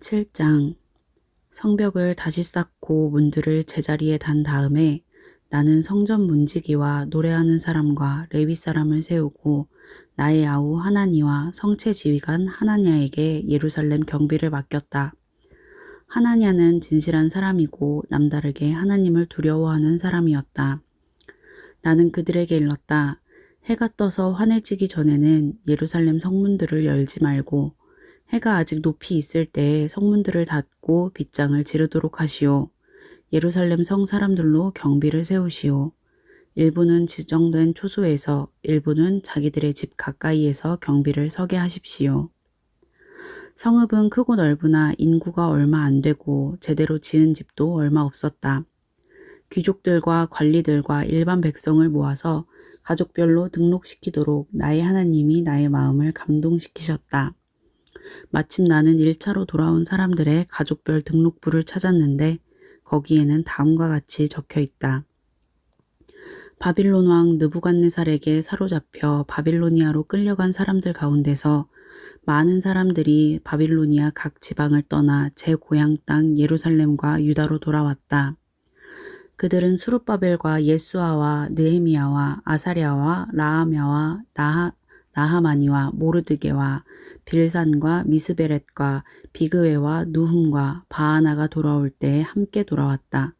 7장. 성벽을 다시 쌓고 문들을 제자리에 단 다음에 나는 성전 문지기와 노래하는 사람과 레위 사람을 세우고 나의 아우 하나니와 성체 지휘관 하나냐에게 예루살렘 경비를 맡겼다. 하나냐는 진실한 사람이고 남다르게 하나님을 두려워하는 사람이었다. 나는 그들에게 일렀다. 해가 떠서 환해지기 전에는 예루살렘 성문들을 열지 말고 해가 아직 높이 있을 때에 성문들을 닫고 빗장을 지르도록 하시오. 예루살렘 성 사람들로 경비를 세우시오. 일부는 지정된 초소에서 일부는 자기들의 집 가까이에서 경비를 서게 하십시오. 성읍은 크고 넓으나 인구가 얼마 안 되고 제대로 지은 집도 얼마 없었다. 귀족들과 관리들과 일반 백성을 모아서 가족별로 등록시키도록 나의 하나님이 나의 마음을 감동시키셨다. 마침 나는 1차로 돌아온 사람들의 가족별 등록부를 찾았는데 거기에는 다음과 같이 적혀 있다. 바빌론 왕 느부갓네살에게 사로잡혀 바빌로니아로 끌려간 사람들 가운데서 많은 사람들이 바빌로니아 각 지방을 떠나 제 고향 땅 예루살렘과 유다로 돌아왔다. 그들은 수룹바벨과 예수아와 느헤미야와 아사랴와 라하мя와 나하마니와 모르드게와 빌산과 미스베렛과 비그웨와 누훔과 바하나가 돌아올 때에 함께 돌아왔다.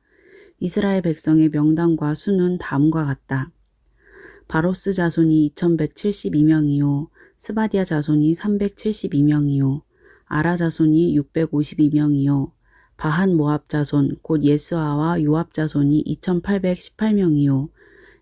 이스라엘 백성의 명단과 수는 다음과 같다. 바로스 자손이 2172명이요. 스바디아 자손이 372명이요. 아라 자손이 652명이요. 바한 모압 자손 곧 예스아와 요압 자손이 2818명이요.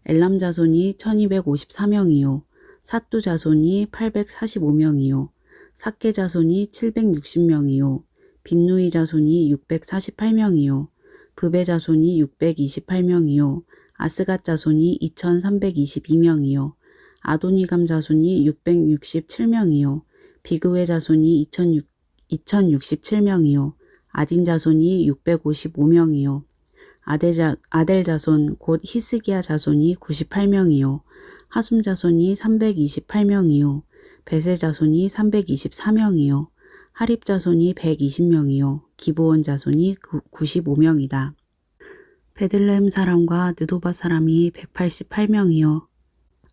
엘람 자손이 1254명이요. 사뚜 자손이 845명이요. 삭게 자손이 760명이요. 빈누이 자손이 648명이요. 브베 자손이 628명이요. 아스갓 자손이 2322명이요. 아도니감 자손이 667명이요. 비그웨 자손이 2067명이요. 아딘 자손이 655명이요. 아델 자손 곧 히스기야 자손이 98명이요. 하숨 자손이 328명이요. 베세 자손이 324명이요. 하립 자손이 120명이요. 기브온 자손이 95명이다. 베들레헴 사람과 느도바 사람이 188명이요.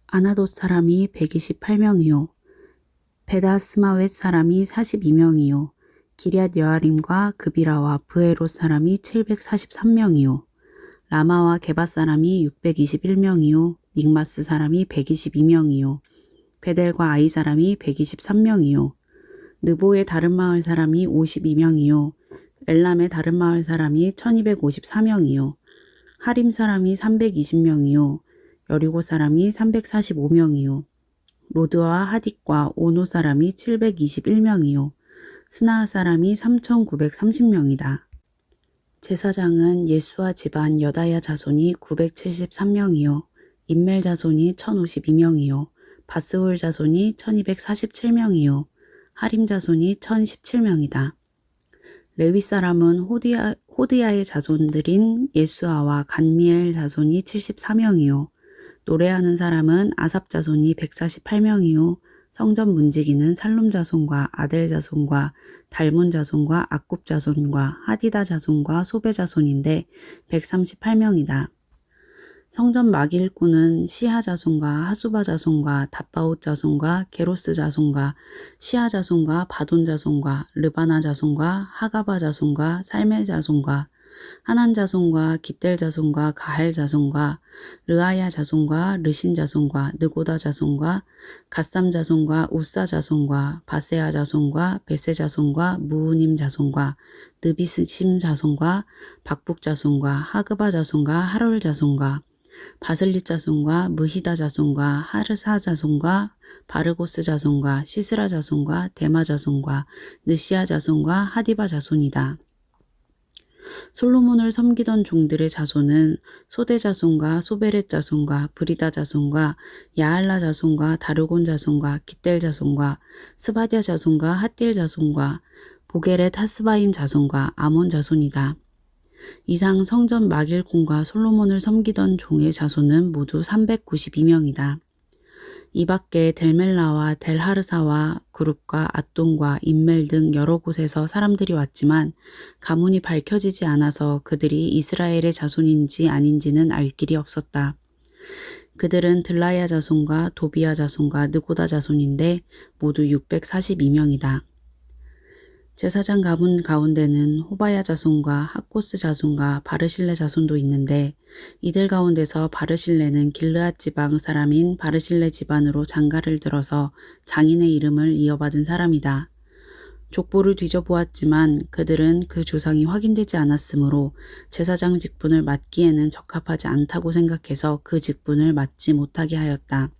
아나돗 사람이 128명이요. 베다스마웻 사람이 42명이요. 기럇 여아림과 그비라와 브에롯 사람이 743명이요. 라마와 게바 사람이 621명이요. 믹마스 사람이 122명이요. 베델과 아이 사람이 123명이요. 느보의 다른 마을 사람이 52명이요. 엘람의 다른 마을 사람이 1254명이요. 하림 사람이 320명이요. 여리고 사람이 345명이요. 로드와 하딕과 오노 사람이 721명이요. 스나아 사람이 3930명이다. 제사장은 예수아 집안 여다야 자손이 973명이요. 임멜 자손이 1052명이요. 바스홀 자손이 1247명이요. 하림 자손이 1017명이다. 레위 사람은 호드야의 자손들인 예수아와 간미엘 자손이 74명이요. 노래하는 사람은 아삽 자손이 148명이요. 성전 문지기는 살룸 자손과 아델 자손과 달문 자손과 악굽 자손과 하디다 자손과 소베 자손인데 138명이다. 성전 마길꾼은 시하 자손과 하수바 자손과 답바옷 자손과 게로스 자손과 시하 자손과 바돈 자손과 르바나 자손과 하가바 자손과 살멜 자손과 하난 자손과 깃델 자손과 가헬 자손과 르아야 자손과 르신 자손과 느고다 자손과 갓삼 자손과 우사 자손과 바세아 자손과 베세 자손과 무우님 자손과 느비스심 자손과 박북 자손과 하그바 자손과 하롤 자손과 바슬릿 자손과 무히다 자손과 하르사 자손과 바르고스 자손과 시스라 자손과 데마 자손과 느시아 자손과 하디바 자손이다. 솔로몬을 섬기던 종들의 자손은 소대 자손과 소베렛 자손과 브리다 자손과 야알라 자손과 다르곤 자손과 깃델 자손과 스바디아 자손과 핫딜 자손과 보게렛 하스바임 자손과 아몬 자손이다. 이상 성전 마길꾼과 솔로몬을 섬기던 종의 자손은 모두 392명이다. 이 밖에 델멜라와 델하르사와 그룹과 앗돈과 임멜 등 여러 곳에서 사람들이 왔지만 가문이 밝혀지지 않아서 그들이 이스라엘의 자손인지 아닌지는 알 길이 없었다. 그들은 들라야 자손과 도비야 자손과 느고다 자손인데 모두 642명이다. 제사장 가문 가운데는 호바야 자손과 학고스 자손과 바르실레 자손도 있는데 이들 가운데서 바르실레는 길르앗 지방 사람인 바르실레 집안으로 장가를 들어서 장인의 이름을 이어받은 사람이다. 족보를 뒤져보았지만 그들은 그 조상이 확인되지 않았으므로 제사장 직분을 맡기에는 적합하지 않다고 생각해서 그 직분을 맡지 못하게 하였다.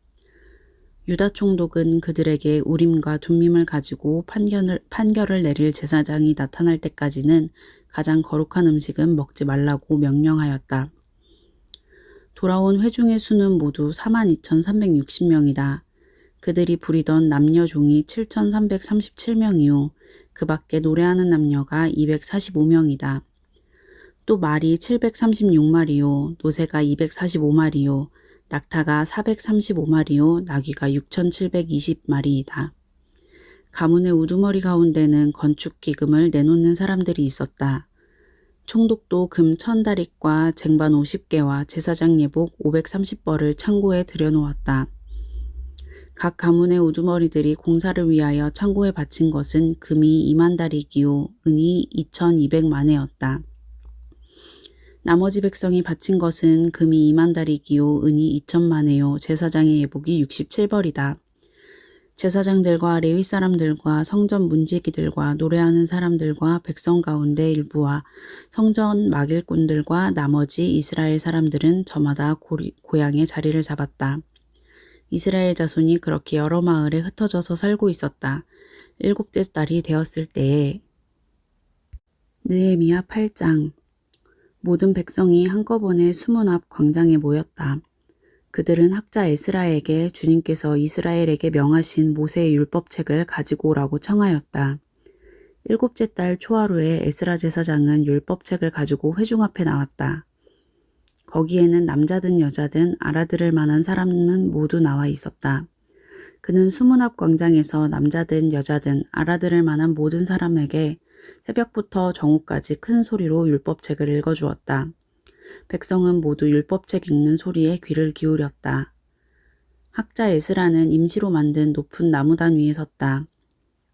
유다 총독은 그들에게 우림과 둠밈을 가지고 판결을 내릴 제사장이 나타날 때까지는 가장 거룩한 음식은 먹지 말라고 명령하였다. 돌아온 회중의 수는 모두 42,360명이다. 그들이 부리던 남녀 종이 7,337명이요. 그 밖에 노래하는 남녀가 245명이다. 또 말이 736마리요. 노새가 245마리요. 낙타가 435마리요. 나귀가 6,720마리이다. 가문의 우두머리 가운데는 건축기금을 내놓는 사람들이 있었다. 총독도 금 1,000다릭과 쟁반 50개와 제사장 예복 530벌을 창고에 들여놓았다. 각 가문의 우두머리들이 공사를 위하여 창고에 바친 것은 금이 20,000다릭이요. 은이 2,200만회였다. 나머지 백성이 바친 것은 금이 20,000다릭이요. 은이 2,000만회요. 제사장의 예복이 67벌이다. 제사장들과 레위 사람들과 성전 문지기들과 노래하는 사람들과 백성 가운데 일부와 성전 막일꾼들과 나머지 이스라엘 사람들은 저마다 고향의 자리를 잡았다. 이스라엘 자손이 그렇게 여러 마을에 흩어져서 살고 있었다. 7째 달이 되었을 때에 느헤미야 8장. 모든 백성이 한꺼번에 수문 앞 광장에 모였다. 그들은 학자 에스라에게 주님께서 이스라엘에게 명하신 모세의 율법책을 가지고 오라고 청하였다. 7째 달 초하루에 에스라 제사장은 율법책을 가지고 회중 앞에 나왔다. 거기에는 남자든 여자든 알아들을 만한 사람은 모두 나와 있었다. 그는 수문 앞 광장에서 남자든 여자든 알아들을 만한 모든 사람에게 새벽부터 정오까지 큰 소리로 율법책을 읽어주었다. 백성은 모두 율법책 읽는 소리에 귀를 기울였다. 학자 에스라는 임시로 만든 높은 나무단 위에 섰다.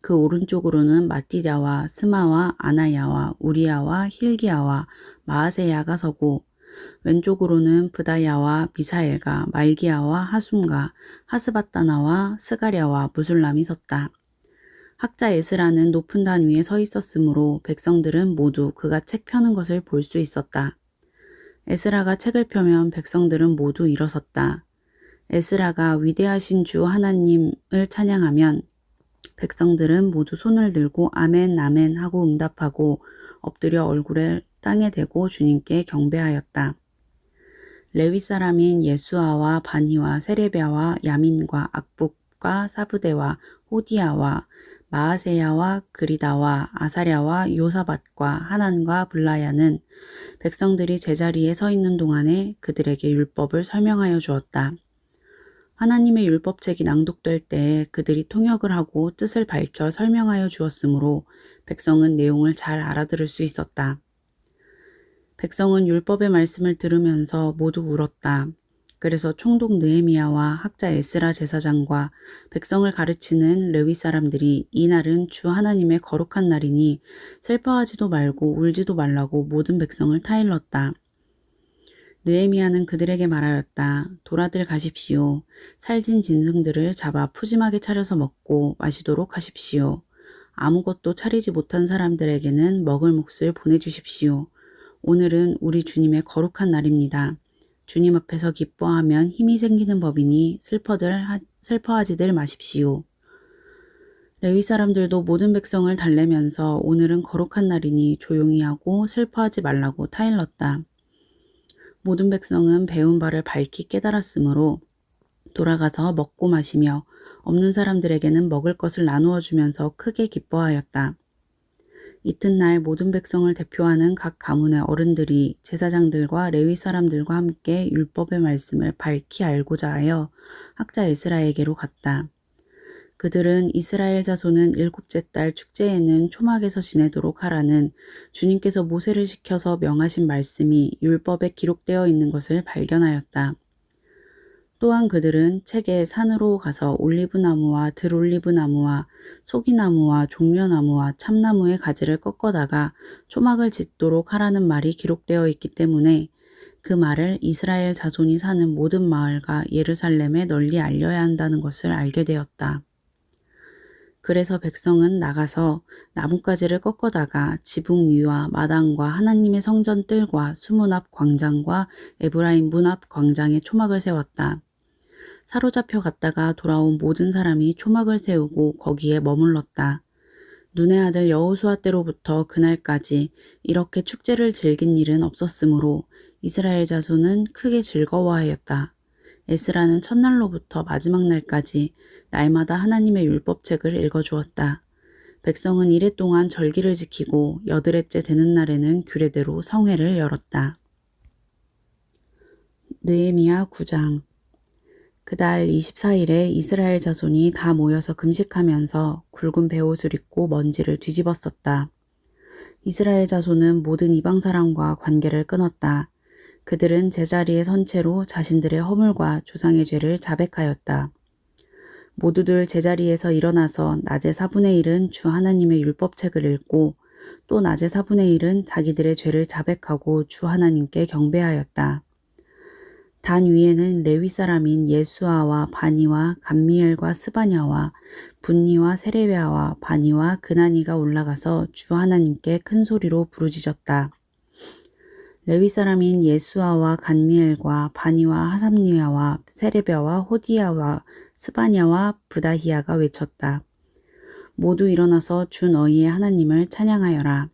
그 오른쪽으로는 마띠랴와 스마와 아나야와 우리야와 힐기야와 마아세야가 서고 왼쪽으로는 브다야와 미사엘과 말기야와 하숨과 하스바따나와 스가랴와 무술람이 섰다. 학자 에스라는 높은 단 위에 서 있었으므로 백성들은 모두 그가 책 펴는 것을 볼 수 있었다. 에스라가 책을 펴면 백성들은 모두 일어섰다. 에스라가 위대하신 주 하나님을 찬양하면 백성들은 모두 손을 들고 아멘 아멘 하고 응답하고 엎드려 얼굴을 땅에 대고 주님께 경배하였다. 레위 사람인 예수아와 바니와 세레비아와 야민과 악북과 사브데와 호디야와 마아세야와 그리다와 아사랴와 요사밧과 하난과 블라야는 백성들이 제자리에 서 있는 동안에 그들에게 율법을 설명하여 주었다. 하나님의 율법책이 낭독될 때 그들이 통역을 하고 뜻을 밝혀 설명하여 주었으므로 백성은 내용을 잘 알아들을 수 있었다. 백성은 율법의 말씀을 들으면서 모두 울었다. 그래서 총독 느헤미야와 학자 에스라 제사장과 백성을 가르치는 레위 사람들이 이 날은 주 하나님의 거룩한 날이니 슬퍼하지도 말고 울지도 말라고 모든 백성을 타일렀다. 느헤미야는 그들에게 말하였다. 돌아들 가십시오. 살진 짐승들을 잡아 푸짐하게 차려서 먹고 마시도록 하십시오. 아무것도 차리지 못한 사람들에게는 먹을 몫을 보내주십시오. 오늘은 우리 주님의 거룩한 날입니다. 주님 앞에서 기뻐하면 힘이 생기는 법이니 슬퍼하지들 마십시오. 레위 사람들도 모든 백성을 달래면서 오늘은 거룩한 날이니 조용히 하고 슬퍼하지 말라고 타일렀다. 모든 백성은 배운 바를 밝히 깨달았으므로 돌아가서 먹고 마시며 없는 사람들에게는 먹을 것을 나누어 주면서 크게 기뻐하였다. 이튿날 모든 백성을 대표하는 각 가문의 어른들이 제사장들과 레위 사람들과 함께 율법의 말씀을 밝히 알고자 하여 학자 에스라에게로 갔다. 그들은 이스라엘 자손은 일곱째 달 축제에는 초막에서 지내도록 하라는 주님께서 모세를 시켜서 명하신 말씀이 율법에 기록되어 있는 것을 발견하였다. 또한 그들은 책에 산으로 가서 올리브나무와 들올리브나무와 소기나무와 종려나무와 참나무의 가지를 꺾어다가 초막을 짓도록 하라는 말이 기록되어 있기 때문에 그 말을 이스라엘 자손이 사는 모든 마을과 예루살렘에 널리 알려야 한다는 것을 알게 되었다. 그래서 백성은 나가서 나뭇가지를 꺾어다가 지붕 위와 마당과 하나님의 성전 뜰과 수문 앞 광장과 에브라임 문 앞 광장에 초막을 세웠다. 사로잡혀 갔다가 돌아온 모든 사람이 초막을 세우고 거기에 머물렀다. 눈의 아들 여호수아 때로부터 그날까지 이렇게 축제를 즐긴 일은 없었으므로 이스라엘 자손은 크게 즐거워하였다. 에스라는 첫날로부터 마지막 날까지 날마다 하나님의 율법책을 읽어주었다. 백성은 이래 동안 절기를 지키고 여드렛째 되는 날에는 규례대로 성회를 열었다. 느헤미야 9장. 그달 24일에 이스라엘 자손이 다 모여서 금식하면서 굵은 베옷을 입고 먼지를 뒤집었었다. 이스라엘 자손은 모든 이방 사람과 관계를 끊었다. 그들은 제자리에 선 채로 자신들의 허물과 조상의 죄를 자백하였다. 모두들 제자리에서 일어나서 낮에 4분의 1은 주 하나님의 율법책을 읽고 또 낮에 4분의 1은 자기들의 죄를 자백하고 주 하나님께 경배하였다. 단 위에는 레위 사람인 예수아와 바니와 감미엘과 스바냐와 분니와 세레베아와 바니와 그나니가 올라가서 주 하나님께 큰 소리로 부르짖었다. 레위 사람인 예수아와 감미엘과 바니와 하삼니아와 세레베아와 호디야와 스바냐와 브다히야가 외쳤다. 모두 일어나서 주 너희의 하나님을 찬양하여라.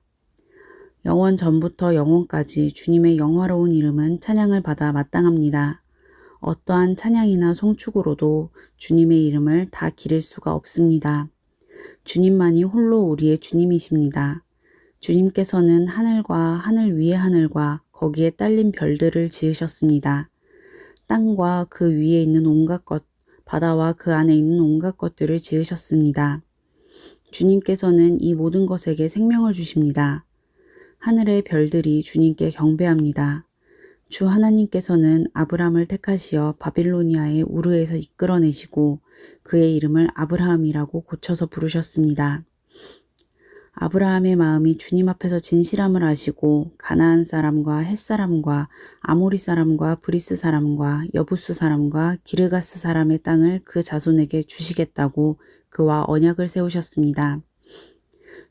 영원 전부터 영원까지 주님의 영화로운 이름은 찬양을 받아 마땅합니다. 어떠한 찬양이나 송축으로도 주님의 이름을 다 기릴 수가 없습니다. 주님만이 홀로 우리의 주님이십니다. 주님께서는 하늘과 하늘 위의 하늘과 거기에 딸린 별들을 지으셨습니다. 땅과 그 위에 있는 온갖 것, 바다와 그 안에 있는 온갖 것들을 지으셨습니다. 주님께서는 이 모든 것에게 생명을 주십니다. 하늘의 별들이 주님께 경배합니다. 주 하나님께서는 아브람을 택하시어 바빌로니아의 우르에서 이끌어내시고 그의 이름을 아브라함이라고 고쳐서 부르셨습니다. 아브라함의 마음이 주님 앞에서 진실함을 아시고 가나안 사람과 헷 사람과 아모리 사람과 브리스 사람과 여부수 사람과 기르가스 사람의 땅을 그 자손에게 주시겠다고 그와 언약을 세우셨습니다.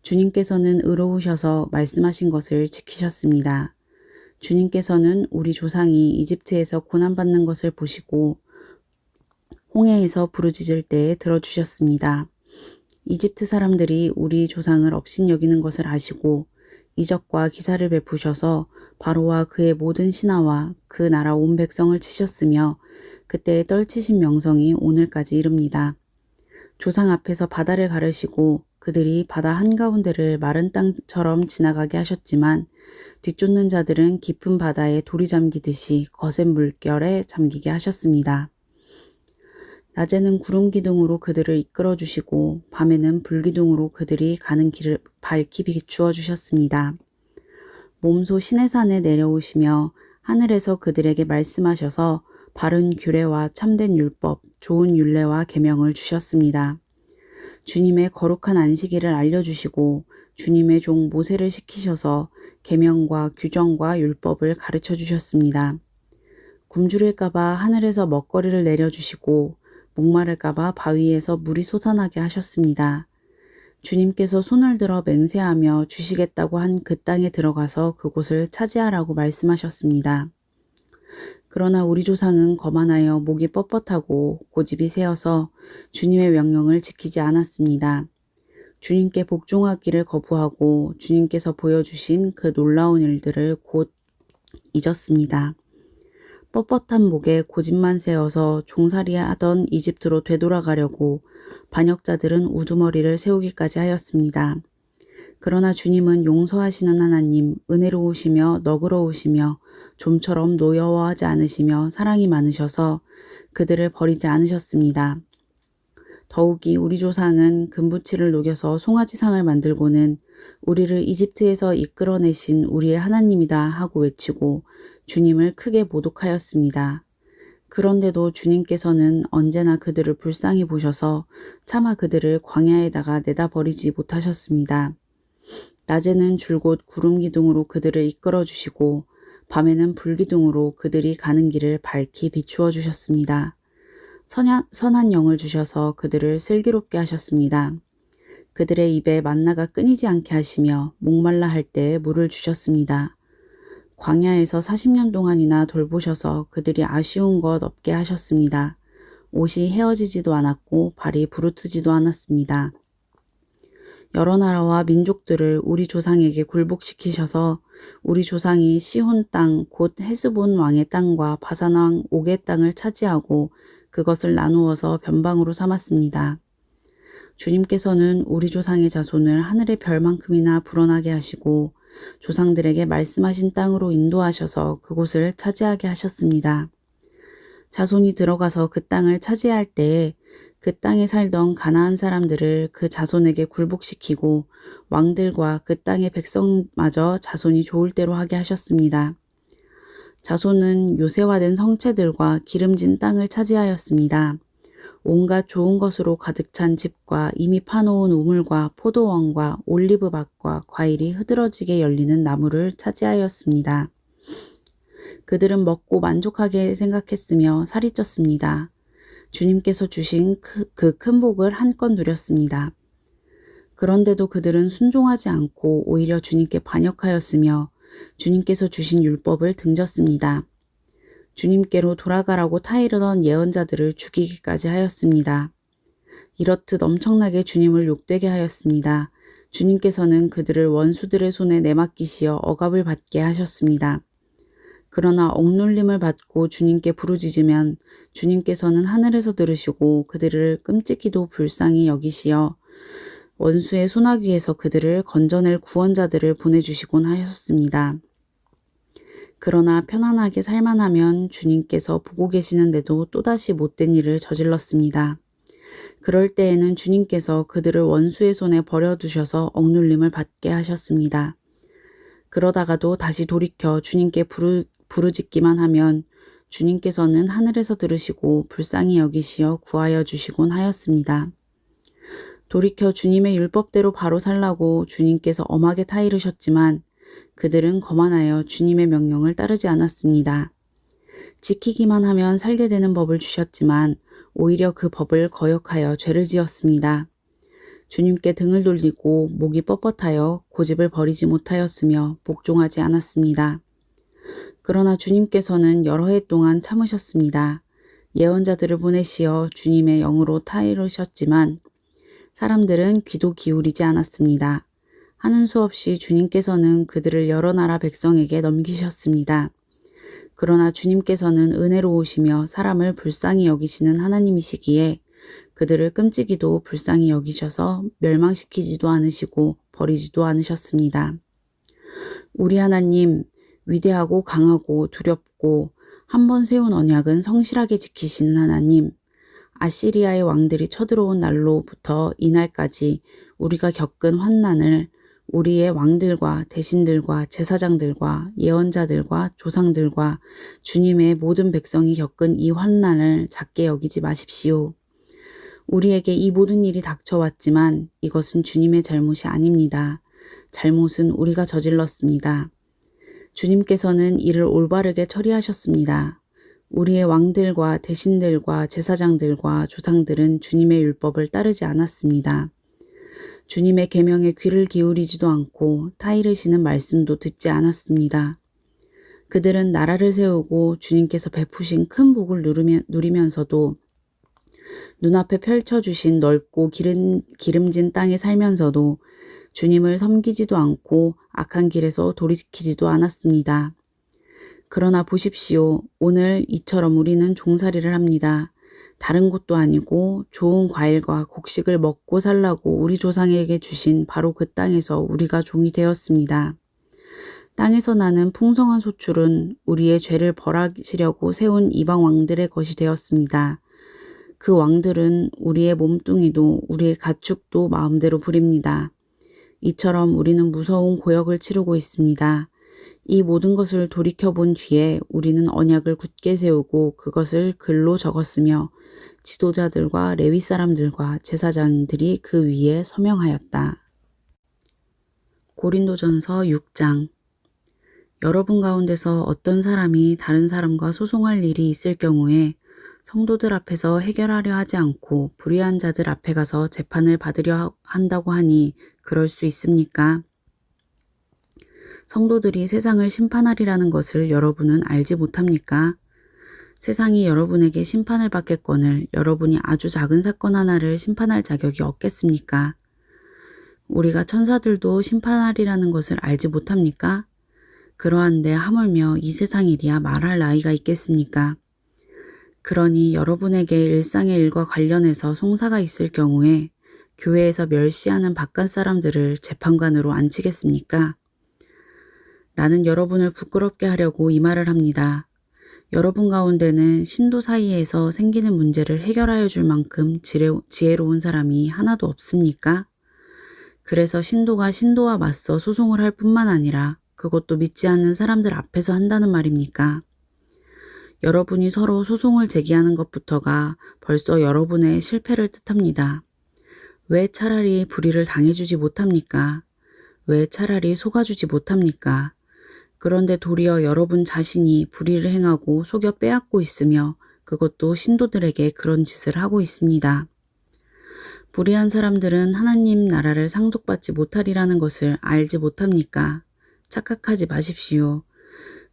주님께서는 의로우셔서 말씀하신 것을 지키셨습니다. 주님께서는 우리 조상이 이집트에서 고난받는 것을 보시고 홍해에서 부르짖을 때에 들어주셨습니다. 이집트 사람들이 우리 조상을 업신여기는 것을 아시고 이적과 기사를 베푸셔서 바로와 그의 모든 신하와 그 나라 온 백성을 치셨으며 그때의 떨치신 명성이 오늘까지 이릅니다. 조상 앞에서 바다를 가르시고 그들이 바다 한가운데를 마른 땅처럼 지나가게 하셨지만 뒤쫓는 자들은 깊은 바다에 돌이 잠기듯이 거센 물결에 잠기게 하셨습니다. 낮에는 구름 기둥으로 그들을 이끌어 주시고 밤에는 불 기둥으로 그들이 가는 길을 밝히 비추어 주셨습니다. 몸소 시내산에 내려오시며 하늘에서 그들에게 말씀하셔서 바른 규례와 참된 율법, 좋은 율례와 계명을 주셨습니다. 주님의 거룩한 안식일을 알려주시고 주님의 종 모세를 시키셔서 계명과 규정과 율법을 가르쳐 주셨습니다. 굶주릴까봐 하늘에서 먹거리를 내려주시고 목마를까봐 바위에서 물이 솟아나게 하셨습니다. 주님께서 손을 들어 맹세하며 주시겠다고 한 그 땅에 들어가서 그곳을 차지하라고 말씀하셨습니다. 그러나 우리 조상은 거만하여 목이 뻣뻣하고 고집이 세어서 주님의 명령을 지키지 않았습니다. 주님께 복종하기를 거부하고 주님께서 보여주신 그 놀라운 일들을 곧 잊었습니다. 뻣뻣한 목에 고집만 세어서 종살이하던 이집트로 되돌아가려고 반역자들은 우두머리를 세우기까지 하였습니다. 그러나 주님은 용서하시는 하나님, 은혜로우시며 너그러우시며 좀처럼 노여워하지 않으시며 사랑이 많으셔서 그들을 버리지 않으셨습니다. 더욱이 우리 조상은 금부치를 녹여서 송아지상을 만들고는 우리를 이집트에서 이끌어내신 우리의 하나님이다 하고 외치고 주님을 크게 모독하였습니다. 그런데도 주님께서는 언제나 그들을 불쌍히 보셔서 차마 그들을 광야에다가 내다 버리지 못하셨습니다. 낮에는 줄곧 구름 기둥으로 그들을 이끌어 주시고 밤에는 불 기둥으로 그들이 가는 길을 밝히 비추어 주셨습니다. 선한 영을 주셔서 그들을 슬기롭게 하셨습니다. 그들의 입에 만나가 끊이지 않게 하시며 목말라 할 때에 물을 주셨습니다. 광야에서 40년 동안이나 돌보셔서 그들이 아쉬운 것 없게 하셨습니다. 옷이 헤어지지도 않았고 발이 부르트지도 않았습니다. 여러 나라와 민족들을 우리 조상에게 굴복시키셔서 우리 조상이 시혼 땅 곧 헤스본 왕의 땅과 바산 왕 옥의 땅을 차지하고 그것을 나누어서 변방으로 삼았습니다. 주님께서는 우리 조상의 자손을 하늘의 별만큼이나 불어나게 하시고 조상들에게 말씀하신 땅으로 인도하셔서 그곳을 차지하게 하셨습니다. 자손이 들어가서 그 땅을 차지할 때에 그 땅에 살던 가나안 사람들을 그 자손에게 굴복시키고 왕들과 그 땅의 백성마저 자손이 좋을 대로 하게 하셨습니다. 자손은 요새화된 성체들과 기름진 땅을 차지하였습니다. 온갖 좋은 것으로 가득 찬 집과 이미 파놓은 우물과 포도원과 올리브밭과 과일이 흐드러지게 열리는 나무를 차지하였습니다. 그들은 먹고 만족하게 생각했으며 살이 쪘습니다. 주님께서 주신 그 큰 복을 한껏 누렸습니다. 그런데도 그들은 순종하지 않고 오히려 주님께 반역하였으며 주님께서 주신 율법을 등졌습니다. 주님께로 돌아가라고 타이르던 예언자들을 죽이기까지 하였습니다. 이렇듯 엄청나게 주님을 욕되게 하였습니다. 주님께서는 그들을 원수들의 손에 내맡기시어 억압을 받게 하셨습니다. 그러나 억눌림을 받고 주님께 부르짖으면 주님께서는 하늘에서 들으시고 그들을 끔찍히도 불쌍히 여기시어 원수의 소나귀에서 그들을 건져낼 구원자들을 보내주시곤 하셨습니다. 그러나 편안하게 살만하면 주님께서 보고 계시는데도 또다시 못된 일을 저질렀습니다. 그럴 때에는 주님께서 그들을 원수의 손에 버려두셔서 억눌림을 받게 하셨습니다. 그러다가도 다시 돌이켜 주님께 부르짖기만 하면 주님께서는 하늘에서 들으시고 불쌍히 여기시어 구하여 주시곤 하였습니다. 돌이켜 주님의 율법대로 바로 살라고 주님께서 엄하게 타이르셨지만 그들은 거만하여 주님의 명령을 따르지 않았습니다. 지키기만 하면 살게 되는 법을 주셨지만 오히려 그 법을 거역하여 죄를 지었습니다. 주님께 등을 돌리고 목이 뻣뻣하여 고집을 버리지 못하였으며 복종하지 않았습니다. 그러나 주님께서는 여러 해 동안 참으셨습니다. 예언자들을 보내시어 주님의 영으로 타이르셨지만 사람들은 귀도 기울이지 않았습니다. 하는 수 없이 주님께서는 그들을 여러 나라 백성에게 넘기셨습니다. 그러나 주님께서는 은혜로우시며 사람을 불쌍히 여기시는 하나님이시기에 그들을 끔찍이도 불쌍히 여기셔서 멸망시키지도 않으시고 버리지도 않으셨습니다. 우리 하나님, 위대하고 강하고 두렵고 한 번 세운 언약은 성실하게 지키시는 하나님, 아시리아의 왕들이 쳐들어온 날로부터 이날까지 우리가 겪은 환난을 우리의 왕들과 대신들과 제사장들과 예언자들과 조상들과 주님의 모든 백성이 겪은 이 환난을 작게 여기지 마십시오. 우리에게 이 모든 일이 닥쳐왔지만 이것은 주님의 잘못이 아닙니다. 잘못은 우리가 저질렀습니다. 주님께서는 이를 올바르게 처리하셨습니다. 우리의 왕들과 대신들과 제사장들과 조상들은 주님의 율법을 따르지 않았습니다. 주님의 계명에 귀를 기울이지도 않고 타이르시는 말씀도 듣지 않았습니다. 그들은 나라를 세우고 주님께서 베푸신 큰 복을 누리면서도 눈앞에 펼쳐주신 넓고 기름진 땅에 살면서도 주님을 섬기지도 않고 악한 길에서 돌이키지도 않았습니다. 그러나 보십시오. 오늘 이처럼 우리는 종살이를 합니다. 다른 곳도 아니고 좋은 과일과 곡식을 먹고 살라고 우리 조상에게 주신 바로 그 땅에서 우리가 종이 되었습니다. 땅에서 나는 풍성한 소출은 우리의 죄를 벌하시려고 세운 이방 왕들의 것이 되었습니다. 그 왕들은 우리의 몸뚱이도 우리의 가축도 마음대로 부립니다. 이처럼 우리는 무서운 고역을 치르고 있습니다. 이 모든 것을 돌이켜본 뒤에 우리는 언약을 굳게 세우고 그것을 글로 적었으며 지도자들과 레위 사람들과 제사장들이 그 위에 서명하였다. 고린도전서 6장. 여러분 가운데서 어떤 사람이 다른 사람과 소송할 일이 있을 경우에 성도들 앞에서 해결하려 하지 않고 불의한 자들 앞에 가서 재판을 받으려 한다고 하니 그럴 수 있습니까? 성도들이 세상을 심판하리라는 것을 여러분은 알지 못합니까? 세상이 여러분에게 심판을 받겠거늘 여러분이 아주 작은 사건 하나를 심판할 자격이 없겠습니까? 우리가 천사들도 심판하리라는 것을 알지 못합니까? 그러한데 하물며 이 세상 일이야 말할 나위가 있겠습니까? 그러니 여러분에게 일상의 일과 관련해서 송사가 있을 경우에 교회에서 멸시하는 바깥 사람들을 재판관으로 앉히겠습니까? 나는 여러분을 부끄럽게 하려고 이 말을 합니다. 여러분 가운데는 신도 사이에서 생기는 문제를 해결하여 줄 만큼 지혜로운 사람이 하나도 없습니까? 그래서 신도가 신도와 맞서 소송을 할 뿐만 아니라 그것도 믿지 않는 사람들 앞에서 한다는 말입니까? 여러분이 서로 소송을 제기하는 것부터가 벌써 여러분의 실패를 뜻합니다. 왜 차라리 불의를 당해주지 못합니까? 왜 차라리 속아주지 못합니까? 그런데 도리어 여러분 자신이 불의를 행하고 속여 빼앗고 있으며 그것도 신도들에게 그런 짓을 하고 있습니다. 불의한 사람들은 하나님 나라를 상속받지 못하리라는 것을 알지 못합니까? 착각하지 마십시오.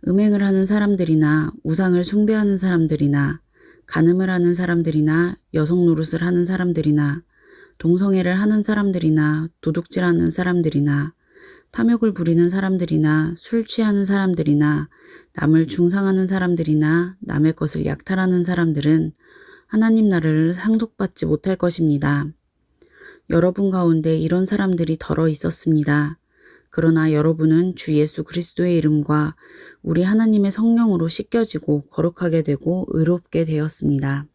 음행을 하는 사람들이나 우상을 숭배하는 사람들이나 간음을 하는 사람들이나 여성 노릇을 하는 사람들이나 동성애를 하는 사람들이나 도둑질하는 사람들이나 탐욕을 부리는 사람들이나 술 취하는 사람들이나 남을 중상하는 사람들이나 남의 것을 약탈하는 사람들은 하나님 나라를 상속받지 못할 것입니다. 여러분 가운데 이런 사람들이 덜어 있었습니다. 그러나 여러분은 주 예수 그리스도의 이름과 우리 하나님의 성령으로 씻겨지고 거룩하게 되고 의롭게 되었습니다.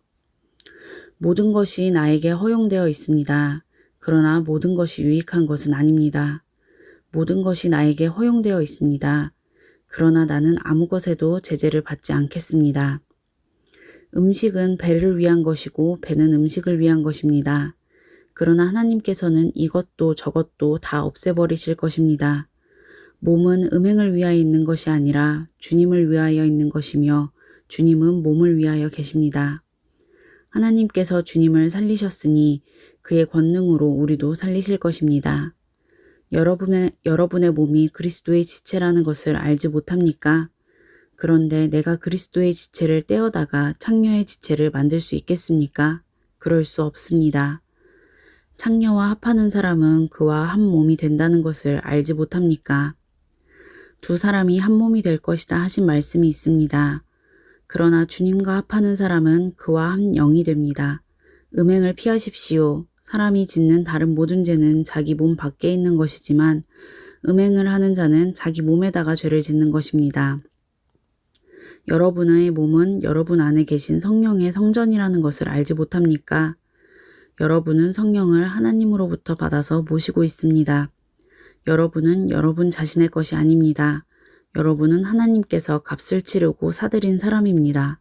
모든 것이 나에게 허용되어 있습니다. 그러나 모든 것이 유익한 것은 아닙니다. 모든 것이 나에게 허용되어 있습니다. 그러나 나는 아무 것에도 제재를 받지 않겠습니다. 음식은 배를 위한 것이고 배는 음식을 위한 것입니다. 그러나 하나님께서는 이것도 저것도 다 없애버리실 것입니다. 몸은 음행을 위하여 있는 것이 아니라 주님을 위하여 있는 것이며 주님은 몸을 위하여 계십니다. 하나님께서 주님을 살리셨으니 그의 권능으로 우리도 살리실 것입니다. 여러분의 몸이 그리스도의 지체라는 것을 알지 못합니까? 그런데 내가 그리스도의 지체를 떼어다가 창녀의 지체를 만들 수 있겠습니까? 그럴 수 없습니다. 창녀와 합하는 사람은 그와 한 몸이 된다는 것을 알지 못합니까? 두 사람이 한 몸이 될 것이다 하신 말씀이 있습니다. 그러나 주님과 합하는 사람은 그와 한 영이 됩니다. 음행을 피하십시오. 사람이 짓는 다른 모든 죄는 자기 몸 밖에 있는 것이지만 음행을 하는 자는 자기 몸에다가 죄를 짓는 것입니다. 여러분의 몸은 여러분 안에 계신 성령의 성전이라는 것을 알지 못합니까? 여러분은 성령을 하나님으로부터 받아서 모시고 있습니다. 여러분은 여러분 자신의 것이 아닙니다. 여러분은 하나님께서 값을 치르고 사들인 사람입니다.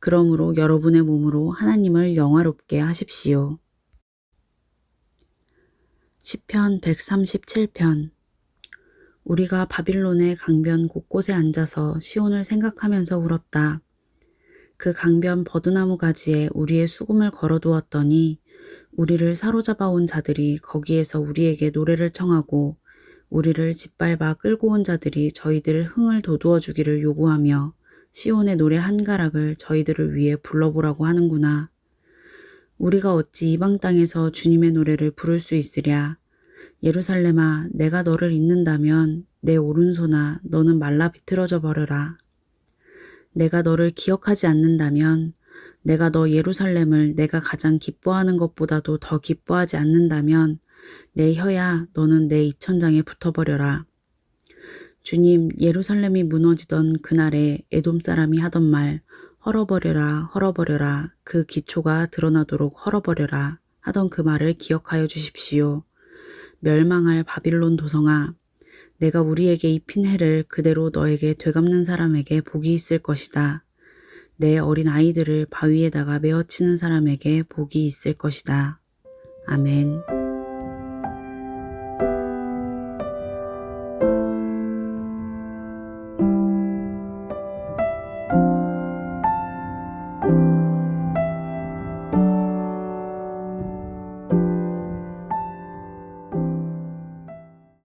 그러므로 여러분의 몸으로 하나님을 영화롭게 하십시오. 시편 137편. 우리가 바빌론의 강변 곳곳에 앉아서 시온을 생각하면서 울었다. 그 강변 버드나무 가지에 우리의 수금을 걸어두었더니 우리를 사로잡아 온 자들이 거기에서 우리에게 노래를 청하고 우리를 짓밟아 끌고 온 자들이 저희들 흥을 돋우어 주기를 요구하며 시온의 노래 한 가락을 저희들을 위해 불러보라고 하는구나. 우리가 어찌 이방 땅에서 주님의 노래를 부를 수 있으랴. 예루살렘아, 내가 너를 잊는다면 내 오른손아 너는 말라 비틀어져 버려라. 내가 너를 기억하지 않는다면 내가 너 예루살렘을 내가 가장 기뻐하는 것보다도 더 기뻐하지 않는다면 내 혀야 너는 내 입천장에 붙어버려라. 주님, 예루살렘이 무너지던 그날에 에돔 사람이 하던 말 헐어버려라 헐어버려라 그 기초가 드러나도록 헐어버려라 하던 그 말을 기억하여 주십시오. 멸망할 바빌론 도성아, 내가 우리에게 입힌 해를 그대로 너에게 되갚는 사람에게 복이 있을 것이다. 내 어린 아이들을 바위에다가 메어치는 사람에게 복이 있을 것이다. 아멘.